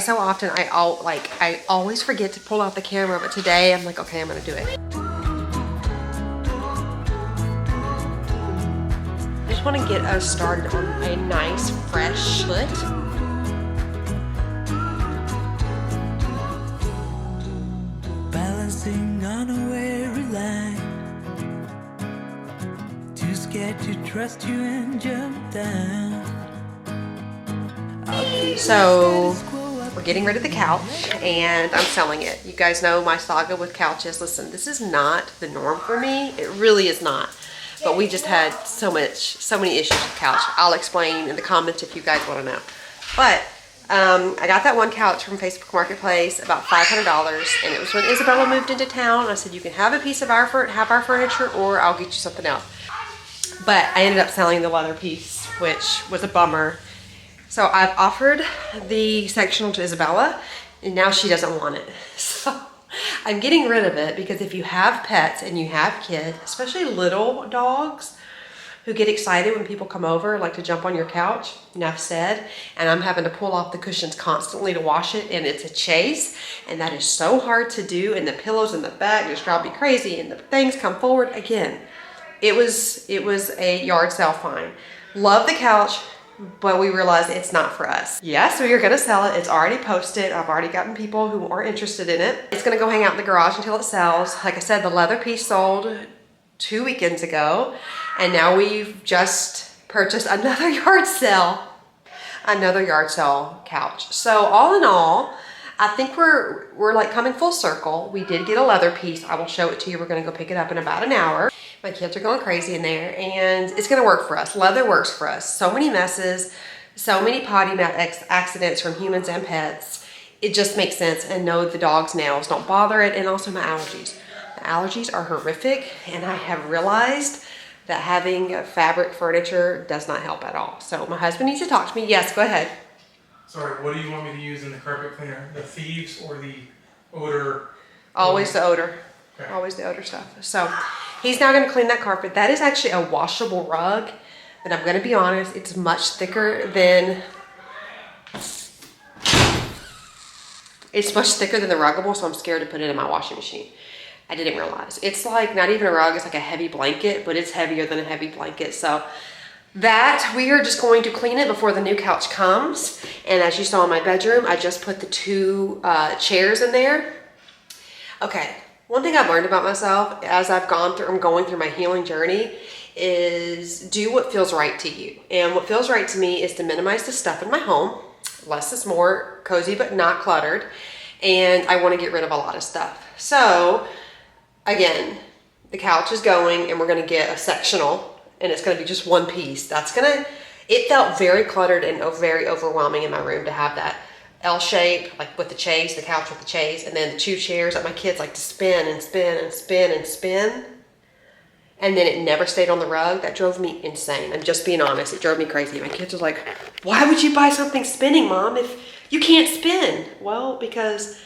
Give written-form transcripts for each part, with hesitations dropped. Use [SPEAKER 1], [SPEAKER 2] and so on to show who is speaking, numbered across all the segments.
[SPEAKER 1] So often I always forget to pull out the camera, but today I'm like, okay, I'm gonna do it. I just want to get us started on a nice fresh foot.
[SPEAKER 2] Balancing on a weary line, too scared to trust you and jump down.
[SPEAKER 1] So we're getting rid of the couch and I'm selling it. You guys know my saga with couches. Listen, this is not the norm for me. It really is not. But we just had so many issues with couch. I'll explain in the comments if you guys want to know. But I got that one couch from Facebook Marketplace, about $500, and it was when Isabella moved into town. I said, you can have a piece of our furniture, or I'll get you something else. But I ended up selling the leather piece, which was a bummer. So I've offered the sectional to Isabella, and now she doesn't want it. So I'm getting rid of it because if you have pets and you have kids, especially little dogs who get excited when people come over, like to jump on your couch, enough said, and I'm having to pull off the cushions constantly to wash it, and it's a chase, and that is so hard to do, and the pillows in the back just drive me crazy, and the things come forward. Again, it was a yard sale fine. Love the couch, but we realized it's not for us. Yes, we are gonna sell it. It's already posted. I've already gotten people who are interested in it. It's gonna go hang out in the garage until it sells. Like I said, the leather piece sold 2 weekends ago, and now we've just purchased another yard sale couch. So all in all, I think we're like coming full circle. We did get a leather piece. I will show it to you. We're gonna go pick it up in about an hour. My kids are going crazy in there, and it's gonna work for us. Leather works for us. So many messes, so many potty mouth accidents from humans and pets. It just makes sense, and no, the dog's nails don't bother it, and also my allergies. The allergies are horrific, and I have realized that having fabric furniture does not help at all. So my husband needs to talk to me. Yes, go ahead.
[SPEAKER 3] Sorry, what do you want me to use in the carpet cleaner? The thieves or the odor?
[SPEAKER 1] Always the odor.
[SPEAKER 3] Okay.
[SPEAKER 1] Always the odor stuff. So he's now going to clean that carpet. That is actually a washable rug, but I'm going to be honest, it's much thicker than the ruggable, so I'm scared to put it in my washing machine. I didn't realize. It's like not even a rug, it's like a heavy blanket, but it's heavier than a heavy blanket. So that we are just going to clean it before the new couch comes. And as you saw in my bedroom, I just put the 2 chairs in there. Okay, one thing I've learned about myself as I'm going through my healing journey is do what feels right to you. And what feels right to me is to minimize the stuff in my home. Less is more, cozy but not cluttered. And I want to get rid of a lot of stuff. So again, the couch is going, and we're going to get a sectional, and it's going to be just one piece. It felt very cluttered and very overwhelming in my room to have that L shape, like with the chase, the couch with the chase, and then the 2 chairs that my kids like to spin and spin and spin and spin. And then it never stayed on the rug. That drove me insane. I'm just being honest. It drove me crazy. My kids are like, why would you buy something spinning, Mom, if you can't spin? Well, because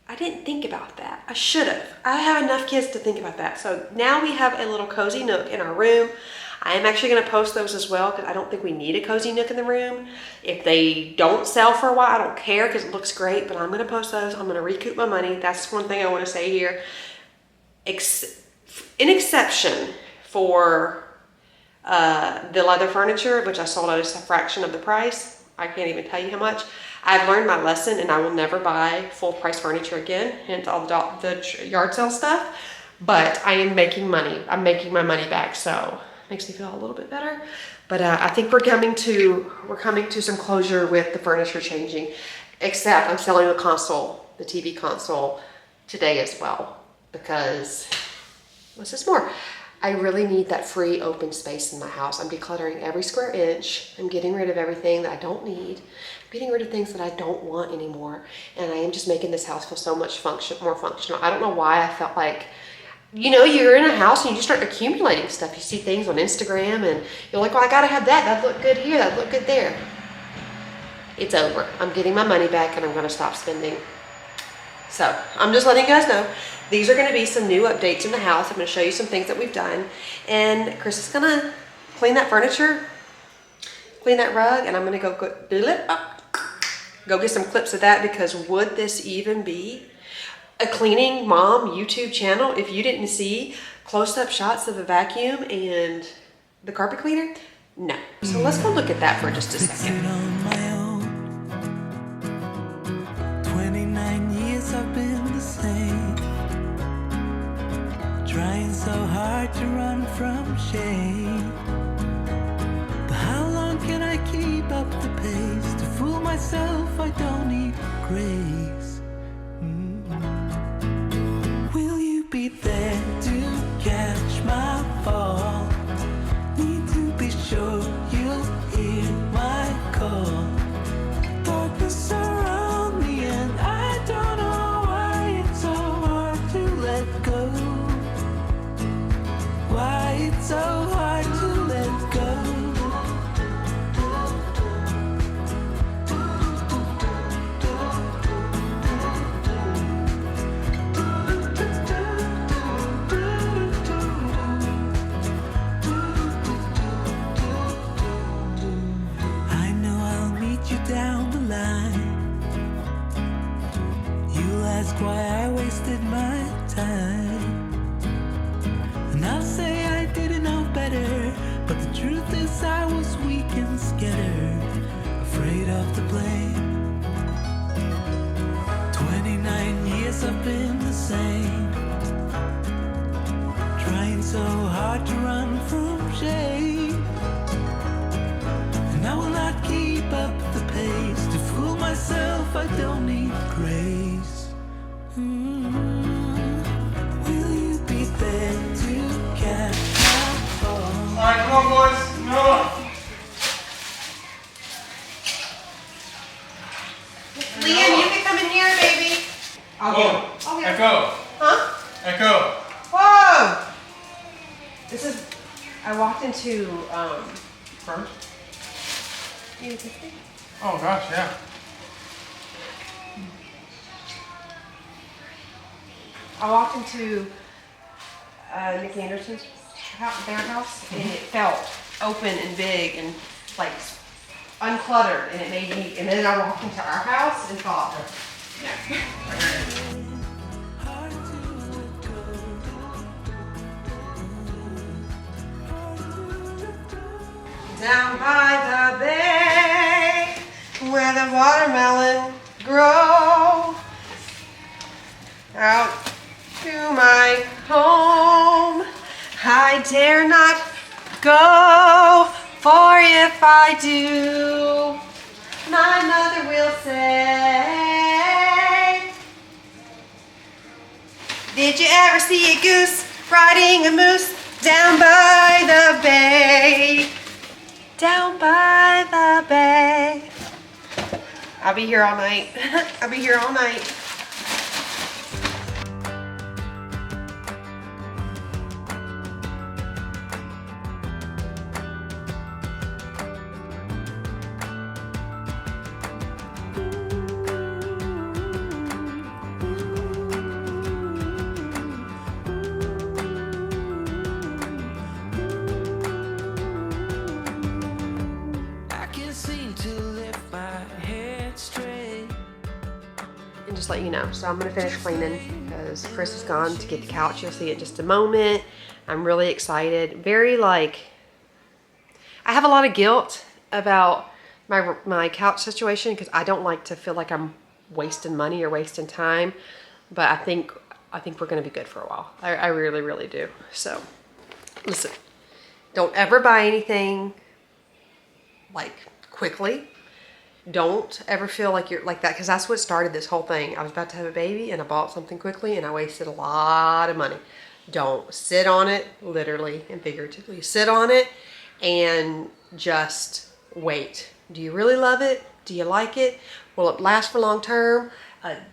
[SPEAKER 1] I didn't think about that. I should have. I have enough kids to think about that. So now we have a little cozy nook in our room. I am actually going to post those as well because I don't think we need a cozy nook in the room. If they don't sell for a while, I don't care because it looks great, but I'm going to post those. I'm going to recoup my money. That's one thing I want to say here. In exception for the leather furniture, which I sold at a fraction of the price. I can't even tell you how much. I've learned my lesson, and I will never buy full price furniture again, hence all the yard sale stuff. But I am making money. I'm making my money back, so it makes me feel a little bit better. But I think we're coming to some closure with the furniture changing. Except I'm selling the console, the TV console, today as well, because what's this more? I really need that free open space in my house. I'm decluttering every square inch. I'm getting rid of everything that I don't need. I'm getting rid of things that I don't want anymore. And I am just making this house feel so much more functional. I don't know why I felt like, you know, you're in a house and you just start accumulating stuff. You see things on Instagram and you're like, well, I gotta have that. That looked good here. That looked good there. It's over. I'm getting my money back and I'm gonna stop spending. So I'm just letting you guys know. These are going to be some new updates in the house. I'm going to show you some things that we've done. And Chris is going to clean that furniture, clean that rug, and I'm going to go do it up. Go get some clips of that, because would this even be a cleaning mom YouTube channel if you didn't see close-up shots of a vacuum and the carpet cleaner? No. So let's go look at that for just a second.
[SPEAKER 2] On my own. 29 years I've been the same. Trying so hard to run from shame. But how long can I keep up the pace? To fool myself, I don't need grace. Will you be there to catch my fall? Need to be sure you'll hear my call. Darkness around me and I don't know why it's so hard to let go. Why it's so hard to let go. I know I'll meet you down the line. You'll ask why I wasted my time. And I'll say I didn't know better, but the truth is I was weak and scared, afraid of the blame. 29 years I've been the same, trying so hard to run from shame. And I will not keep up the pace. To fool myself, I don't need grace. Will you be there to catch my fall?
[SPEAKER 3] Alright, come on, boys. No.
[SPEAKER 1] Liam, you can come in here, baby. I'll get him. I'll get him.
[SPEAKER 3] Echo.
[SPEAKER 1] Huh?
[SPEAKER 3] Echo.
[SPEAKER 1] Whoa! This is, I walked into,
[SPEAKER 3] First?
[SPEAKER 1] you need to see?
[SPEAKER 3] Oh gosh, yeah.
[SPEAKER 1] I walked into Nikki Anderson's house, their house, and it felt open and big and like uncluttered, and it made me. And then I walked into our house and thought, no. Down by the bay, where the watermelon grow, out to my home, I dare not go, for if I do, my mother will say, did you ever see a goose riding a moose down by the bay? Down by the bay. I'll be here all night. I'll be here all night. Just let you know. So I'm gonna finish cleaning because Chris is gone to get the couch. You'll see it in just a moment. I'm really excited. Very like, I have a lot of guilt about my couch situation because I don't like to feel like I'm wasting money or wasting time. But I think we're gonna be good for a while. I really, really do. So listen, don't ever buy anything like quickly. Don't ever feel like you're like that, because that's what started this whole thing. I was about to have a baby and I bought something quickly and I wasted a lot of money. Don't sit on it, literally and figuratively. Sit on it and just wait. Do you really love it? Do you like it? Will it last for long term?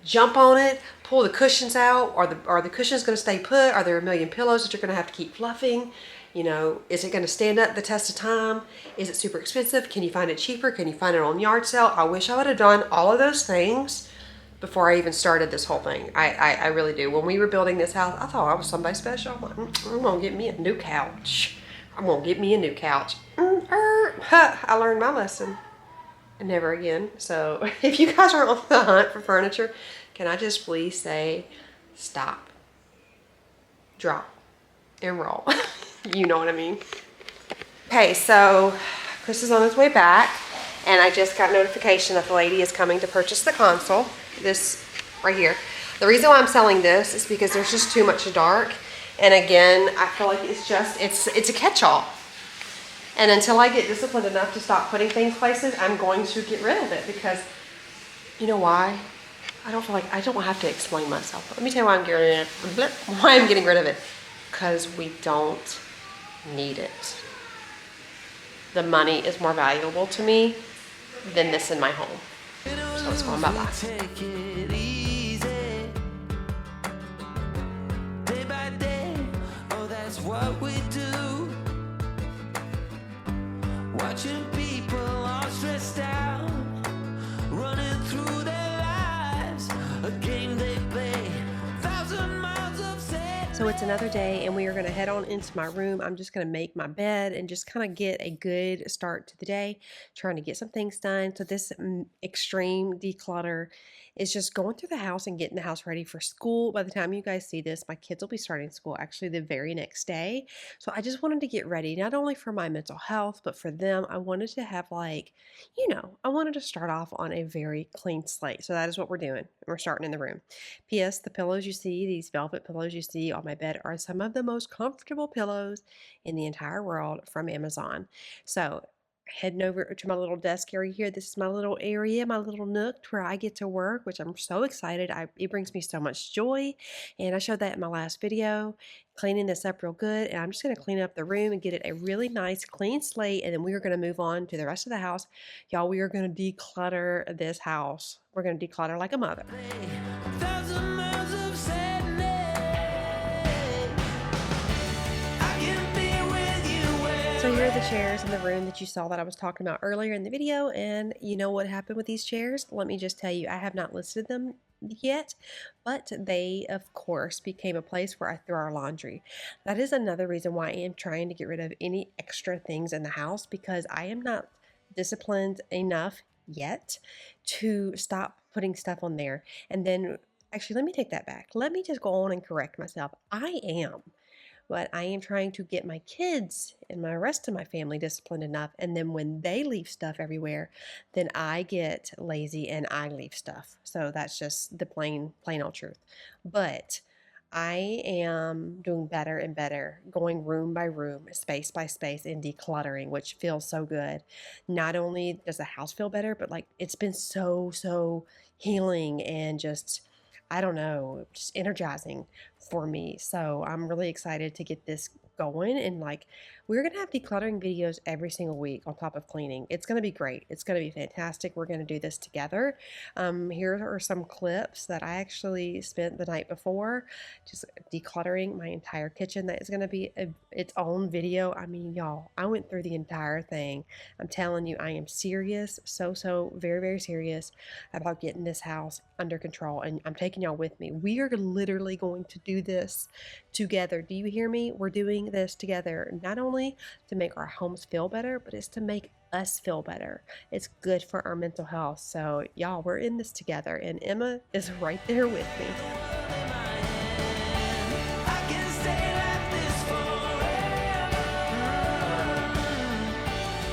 [SPEAKER 1] Jump on it, pull the cushions out. Are the cushions going to stay put? Are there a million pillows that you're going to have to keep fluffing? You know, is it going to stand up the test of time? Is it super expensive? Can you find it cheaper? Can you find it on yard sale? I wish I would have done all of those things before I even started this whole thing. I really do. When we were building this house, I thought I was somebody special. I'm like, I'm going to get me a new couch. I'm going to get me a new couch. I learned my lesson. never again. So if you guys are on the hunt for furniture, can I just please say stop, drop, and roll? You know what I mean. Okay, so Chris is on his way back, and I just got notification that the lady is coming to purchase the console. This right here. The reason why I'm selling this is because there's just too much dark, and again, I feel like it's a catch-all. And until I get disciplined enough to stop putting things places, I'm going to get rid of it because, you know why? I don't feel like I don't have to explain myself. Let me tell you why I'm getting rid of it. Because we don't need it. The money is more valuable to me than this in my home. So it's going bye-bye.
[SPEAKER 2] Take it easy, day by day. Oh, that's what we do. Watching people all stressed out, running through their lives, a game they play, 1,000 miles of sand.
[SPEAKER 1] So it's another day, and we are going to head on into my room. I'm just going to make my bed and just kind of get a good start to the day, trying to get some things done. So this extreme declutter is just going through the house and getting the house ready for school. By the time you guys see this, my kids will be starting school actually the very next day. So I just wanted to get ready, not only for my mental health, but for them. I wanted to have I wanted to start off on a very clean slate. So that is what we're doing. We're starting in the room. P.S. The pillows you see, these velvet pillows you see on my bed are some of the most comfortable pillows in the entire world from Amazon. So heading over to my little desk area here. This is my little area, my little nook where I get to work, which I'm so excited. It brings me so much joy. And I showed that in my last video, cleaning this up real good. And I'm just going to clean up the room and get it a really nice clean slate. And then we are going to move on to the rest of the house. Y'all, we are going to declutter this house. We're going to declutter like a mother.
[SPEAKER 2] 1,000 miles of sadness. I can be with you where.
[SPEAKER 1] So here are the chairs in the room that you saw that I was talking about earlier in the video. And you know what happened with these chairs? Let me just tell you, I have not listed them yet, but they of course became a place where I throw our laundry. That is another reason why I am trying to get rid of any extra things in the house, because I am not disciplined enough yet to stop putting stuff on there. And then actually, let me take that back. Let me just go on and correct myself. I am. But I am trying to get my kids and my rest of my family disciplined enough. And then when they leave stuff everywhere, then I get lazy and I leave stuff. So that's just the plain old truth. But I am doing better and better, going room by room, space by space, and decluttering, which feels so good. Not only does the house feel better, but like it's been so healing and just, I don't know, just energizing for me. So I'm really excited to get this going, and like we're gonna have decluttering videos every single week on top of cleaning. It's gonna be great. It's gonna be fantastic. We're gonna do this together. Here are some clips that I actually spent the night before just decluttering my entire kitchen. That is gonna be its own video. I mean, y'all, I went through the entire thing. I'm telling you, I am serious, so very serious about getting this house under control, and I'm taking y'all with me. We are literally going to do this together. Do you hear me? We're doing this together, not only to make our homes feel better, but it's to make us feel better. It's good for our mental health. So y'all, we're in this together, and Emma is right there with me.
[SPEAKER 2] I can stay like this forever.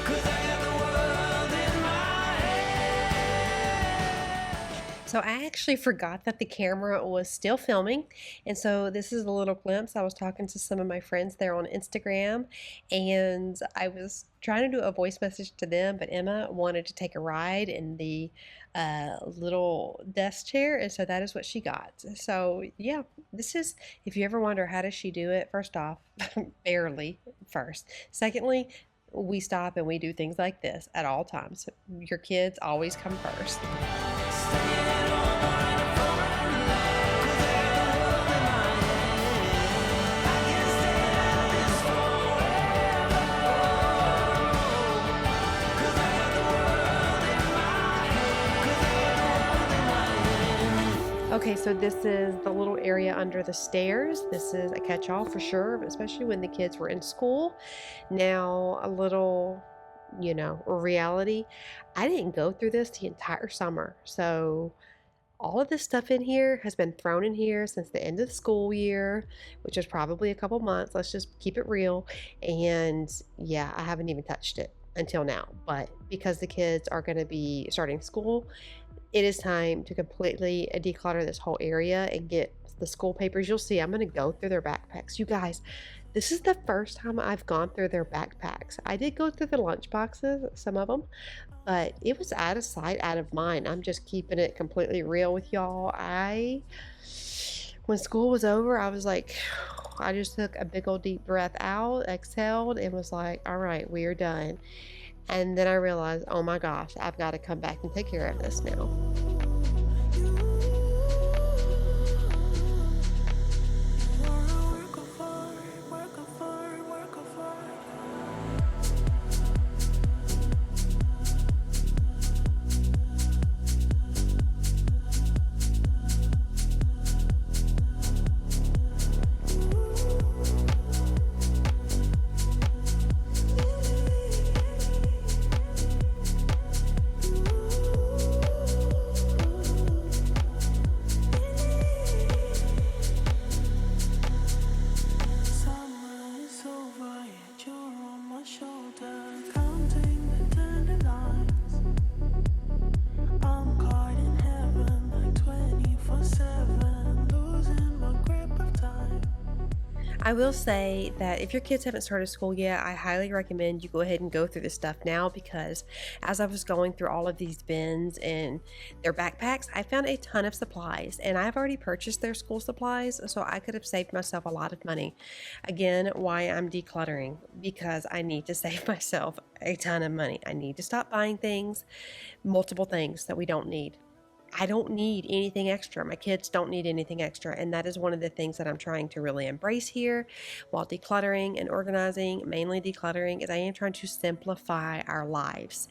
[SPEAKER 2] 'Cause I got the world in my head.
[SPEAKER 1] So I actually forgot that the camera was still filming, and so this is a little glimpse. I was talking to some of my friends there on Instagram, and I was trying to do a voice message to them, but Emma wanted to take a ride in the little desk chair, and so that is what she got. So yeah, this is, if you ever wonder how does she do it, first off, barely first. Secondly, we stop and we do things like this at all times. Your kids always come first. Okay, so this is the little area under the stairs. This is a catch-all for sure, especially when the kids were in school. Now, a little reality, I didn't go through this the entire summer. So all of this stuff in here has been thrown in here since the end of the school year, which is probably a couple months. Let's just keep it real. And yeah, I haven't even touched it until now. But because the kids are going to be starting school, it is time to completely declutter this whole area and get the school papers. You'll see, I'm going to go through their backpacks. You guys, this is the first time I've gone through their backpacks. I did go through the lunch boxes, some of them, but it was out of sight, out of mind. I'm just keeping it completely real with y'all. When school was over, I was like, I just took a big old deep breath out, exhaled, and was like, all right, we are done. And then I realized, oh my gosh, I've got to come back and take care of this now. I will say that if your kids haven't started school yet, I highly recommend you go ahead and go through this stuff now, because as I was going through all of these bins and their backpacks, I found a ton of supplies, and I've already purchased their school supplies, so I could have saved myself a lot of money. Again, why I'm decluttering, because I need to save myself a ton of money. I need to stop buying things, multiple things that we don't need. I don't need anything extra. My kids don't need anything extra. And that is one of the things that I'm trying to really embrace here while decluttering and organizing, mainly decluttering, is I am trying to simplify our lives.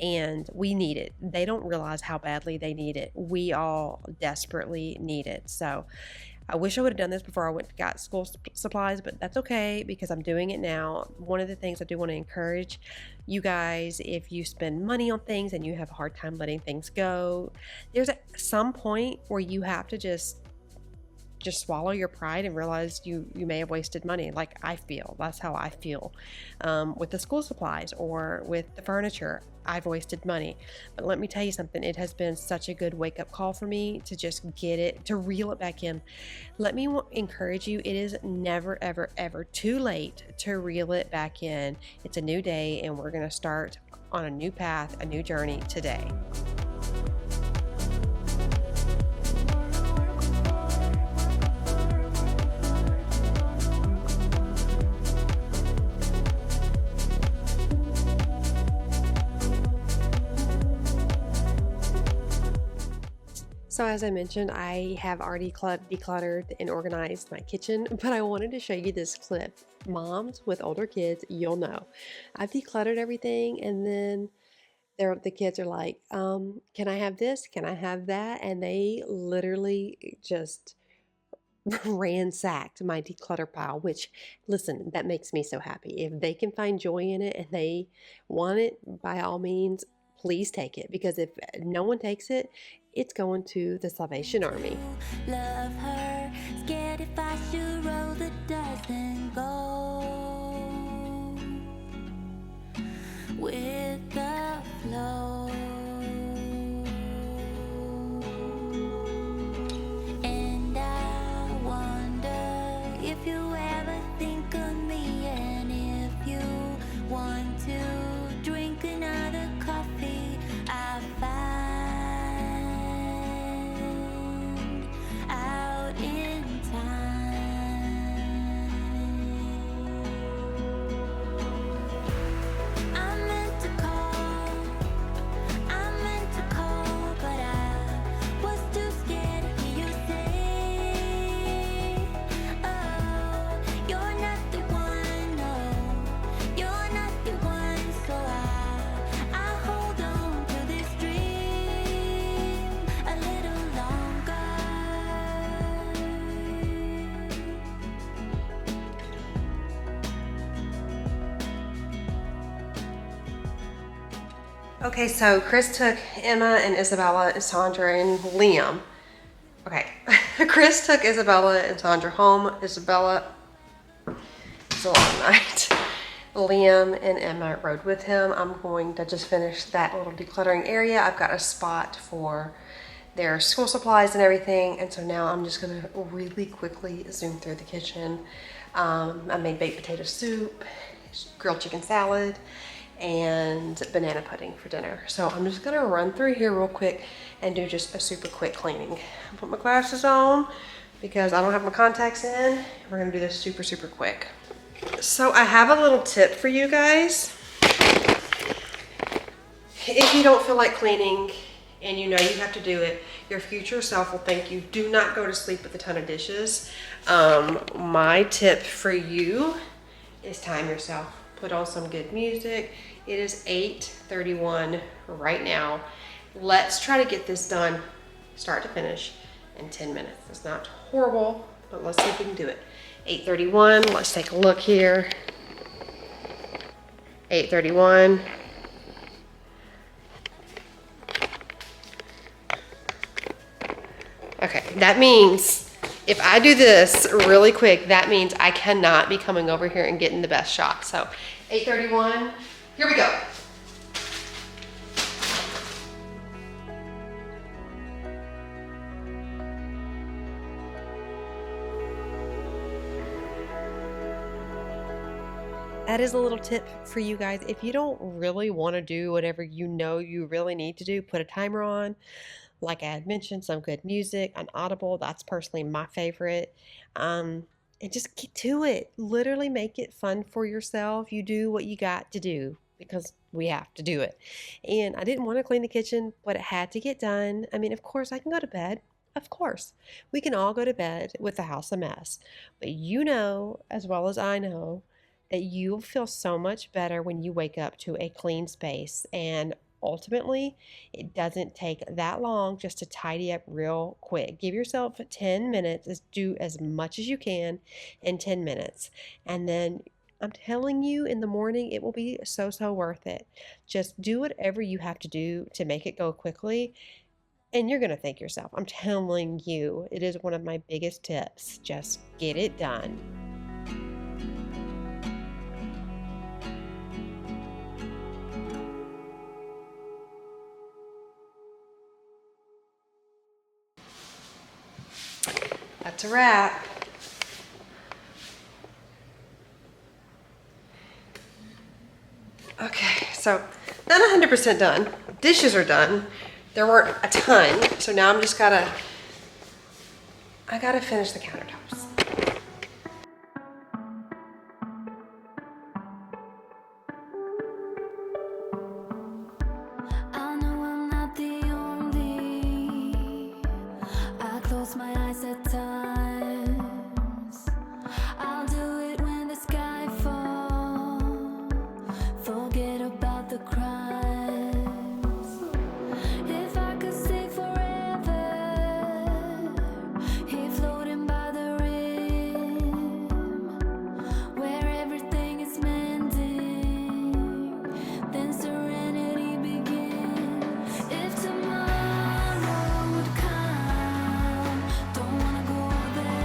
[SPEAKER 1] And we need it. They don't realize how badly they need it. We all desperately need it. So I wish I would have done this before I went and got school supplies, but that's okay because I'm doing it now. One of the things I do want to encourage you guys, if you spend money on things and you have a hard time letting things go, there's some point where you have to just swallow your pride and realize you may have wasted money. Like I feel, that's how I feel with the school supplies or with the furniture. I've wasted money. But let me tell you something, it has been such a good wake-up call for me to just get it, to reel it back in. Let me encourage you, it is never, ever, ever too late to reel it back in. It's a new day and we're going to start on a new path, a new journey today. So as I mentioned, I have already decluttered and organized my kitchen, but I wanted to show you this clip. Moms with older kids, you'll know. I've decluttered everything, and then the kids are like, can I have this? Can I have that? And they literally just ransacked my declutter pile, which, listen, that makes me so happy. If they can find joy in it and they want it, by all means, please take it, because if no one takes it, it's going to the Salvation Army.
[SPEAKER 4] Love her, scared if I should roll the dice and go with the flow. And I wonder if you ever think of me, and if you want to drink another coffee I find out in time. I meant to call
[SPEAKER 1] Okay, so Chris took Emma and Isabella and Sandra and Liam. Okay, Chris took Isabella and Sandra home. Isabella, it's a long night. Liam and Emma rode with him. I'm going to just finish that little decluttering area. I've got a spot for their school supplies and everything, and so now I'm just gonna really quickly zoom through the kitchen. I made baked potato soup, grilled chicken salad, and banana pudding for dinner. So I'm just gonna run through here real quick and do just a super quick cleaning. I'll put my glasses on because I don't have my contacts in. We're gonna do this super, super quick. So I have a little tip for you guys. If you don't feel like cleaning and you know you have to do it, your future self will thank you. Do not go to sleep with a ton of dishes. My tip for you is time yourself. Put on some good music. It is 8:31 right now. Let's try to get this done, start to finish, in 10 minutes. It's not horrible, but let's see if we can do it. 8:31, let's take a look here. 8:31. Okay, that means if I do this really quick, that means I cannot be coming over here and getting the best shot. So 8:31, here we go. That is a little tip for you guys. If you don't really want to do whatever you know you really need to do, put a timer on. Like I had mentioned, some good music, an Audible. That's personally my favorite. And just get to it. Literally make it fun for yourself. You do what you got to do because we have to do it. And I didn't want to clean the kitchen, but it had to get done. I mean, of course, I can go to bed. Of course, we can all go to bed with the house a mess. But you know, as well as I know, that you'll feel so much better when you wake up to a clean space. And ultimately, it doesn't take that long just to tidy up real quick. Give yourself 10 minutes, do as much as you can in 10 minutes. And then I'm telling you, in the morning, it will be so, so worth it. Just do whatever you have to do to make it go quickly. And you're going to thank yourself. I'm telling you, it is one of my biggest tips. Just get it done. That's a wrap. Okay, so not 100% done. Dishes are done. There weren't a ton, so now I'm just I gotta finish the countertops.
[SPEAKER 4] I know I'm not the only. I close my eyes at times. I'll do it when the sky falls. Forget about the crimes. If I could stay forever, here floating by the rim, where everything is mending, then serenity begins. If tomorrow would come, don't wanna go there.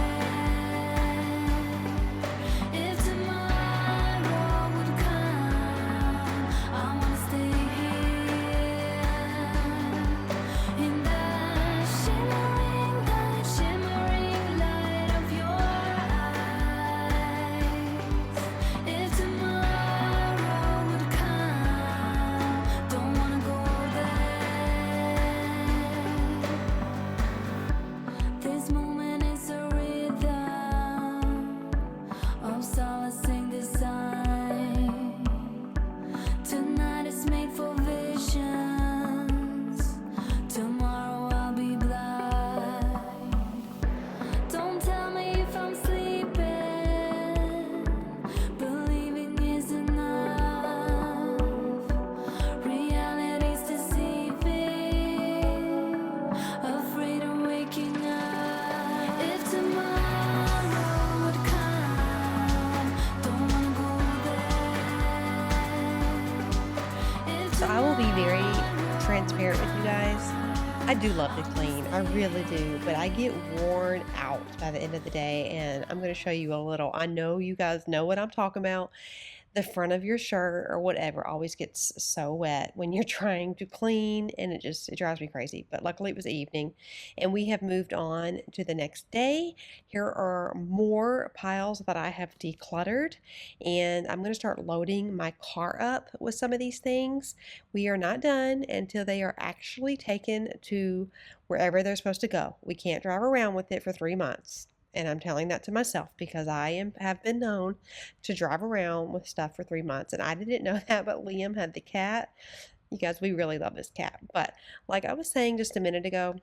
[SPEAKER 1] So I will be very transparent with you guys. I do love to clean, I really do, but I get worn out by the end of the day, and I'm going to show you a little. I know you guys know what I'm talking about. The front of your shirt or whatever always gets so wet when you're trying to clean, and it drives me crazy. But luckily it was evening and we have moved on to the next day. Here are more piles that I have decluttered, and I'm going to start loading my car up with some of these things. We are not done until they are actually taken to wherever they're supposed to go. We can't drive around with it for 3 months. And I'm telling that to myself because have been known to drive around with stuff for 3 months. And I didn't know that, but Liam had the cat. You guys, we really love this cat. But like I was saying just a minute ago,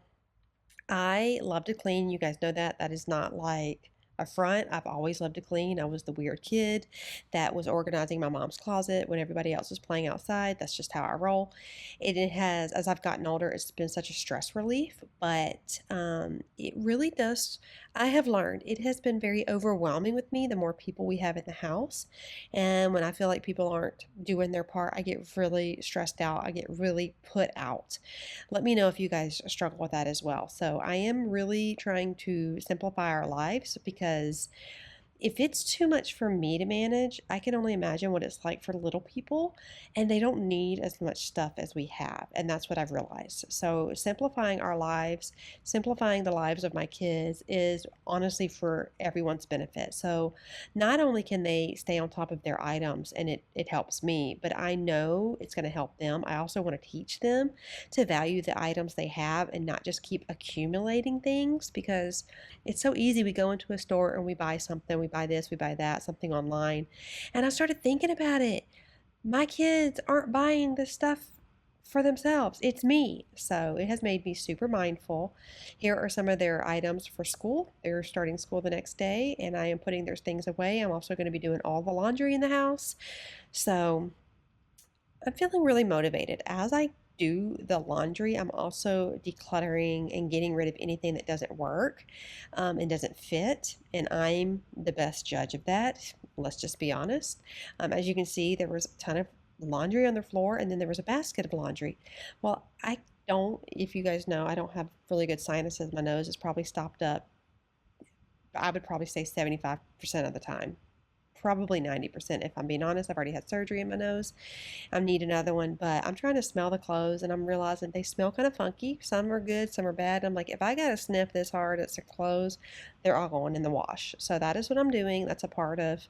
[SPEAKER 1] I love to clean. You guys know that. That is not like a front. I've always loved to clean. I was the weird kid that was organizing my mom's closet when everybody else was playing outside. That's just how I roll. It has, as I've gotten older, it's been such a stress relief, but it really does. I have learned it has been very overwhelming with me the more people we have in the house. And when I feel like people aren't doing their part, I get really stressed out. I get really put out. Let me know if you guys struggle with that as well. So I am really trying to simplify our lives because if it's too much for me to manage, I can only imagine what it's like for little people, and they don't need as much stuff as we have. And that's what I've realized. So simplifying our lives, simplifying the lives of my kids is honestly for everyone's benefit. So not only can they stay on top of their items and it helps me, but I know it's going to help them. I also want to teach them to value the items they have and not just keep accumulating things, because it's so easy. We go into a store and we buy something, we buy this, we buy that, something online. And I started thinking about it. My kids aren't buying this stuff for themselves. It's me. So it has made me super mindful. Here are some of their items for school. They're starting school the next day, and I am putting their things away. I'm also going to be doing all the laundry in the house. So I'm feeling really motivated. As I do the laundry, I'm also decluttering and getting rid of anything that doesn't work and doesn't fit. And I'm the best judge of that. Let's just be honest. As you can see, there was a ton of laundry on the floor, and then there was a basket of laundry. Well, if you guys know, I don't have really good sinuses. My nose is probably stopped up. I would probably say 75% of the time. Probably 90% if I'm being honest. I've already had surgery in my nose. I need another one, but I'm trying to smell the clothes and I'm realizing they smell kind of funky. Some are good, some are bad. I'm like, if I gotta sniff this hard at the clothes, they're all going in the wash. So that is what I'm doing. That's a part of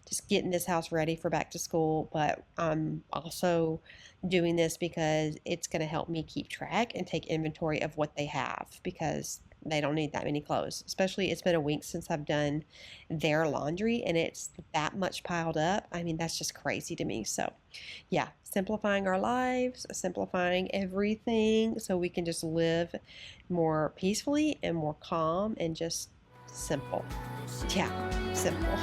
[SPEAKER 1] just getting this house ready for back to school, but I'm also doing this because it's going to help me keep track and take inventory of what they have, because they don't need that many clothes. Especially, it's been a week since I've done their laundry and it's that much piled up. I mean, that's just crazy to me. So yeah, simplifying our lives, simplifying everything so we can just live more peacefully and more calm and just simple. Yeah, simple.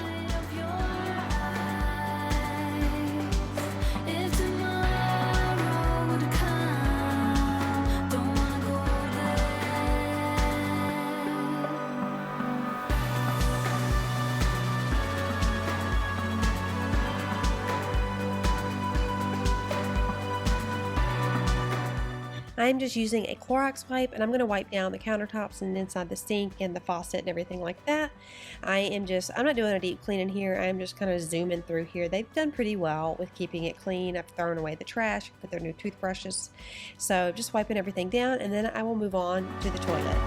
[SPEAKER 1] I'm just using a Clorox wipe, and I'm going to wipe down the countertops and inside the sink and the faucet and everything like that. I'm not doing a deep clean in here. I'm just kind of zooming through here. They've done pretty well with keeping it clean. I've thrown away the trash with their new toothbrushes. So just wiping everything down, and then I will move on to the toilet.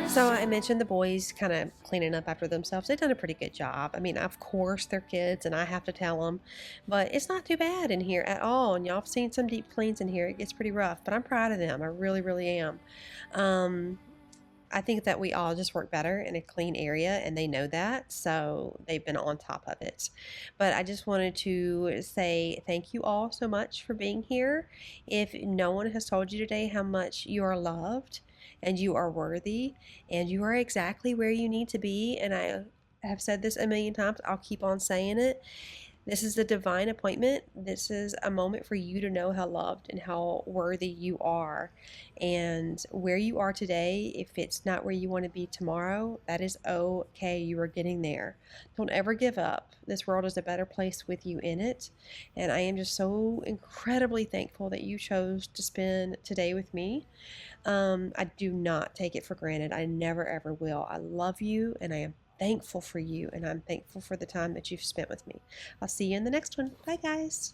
[SPEAKER 1] So I mentioned the boys kind of cleaning up after themselves. They've done a pretty good job. I mean, of course, they're kids and I have to tell them, but it's not too bad in here at all. And y'all have seen some deep cleans in here. It gets pretty rough, but I'm proud of them. I really, really am. I think that we all just work better in a clean area, and they know that, so they've been on top of it. But I just wanted to say thank you all so much for being here. If no one has told you today how much you are loved and you are worthy and you are exactly where you need to be, and I have said this a million times. I'll keep on saying it. This is a divine appointment. This is a moment for you to know how loved and how worthy you are. And where you are today, if it's not where you want to be tomorrow, that is okay. You are getting there. Don't ever give up. This world is a better place with you in it. And I am just so incredibly thankful that you chose to spend today with me. I do not take it for granted. I never ever will. I love you and I am thankful for you, and I'm thankful for the time that you've spent with me. I'll see you in the next one. Bye, guys.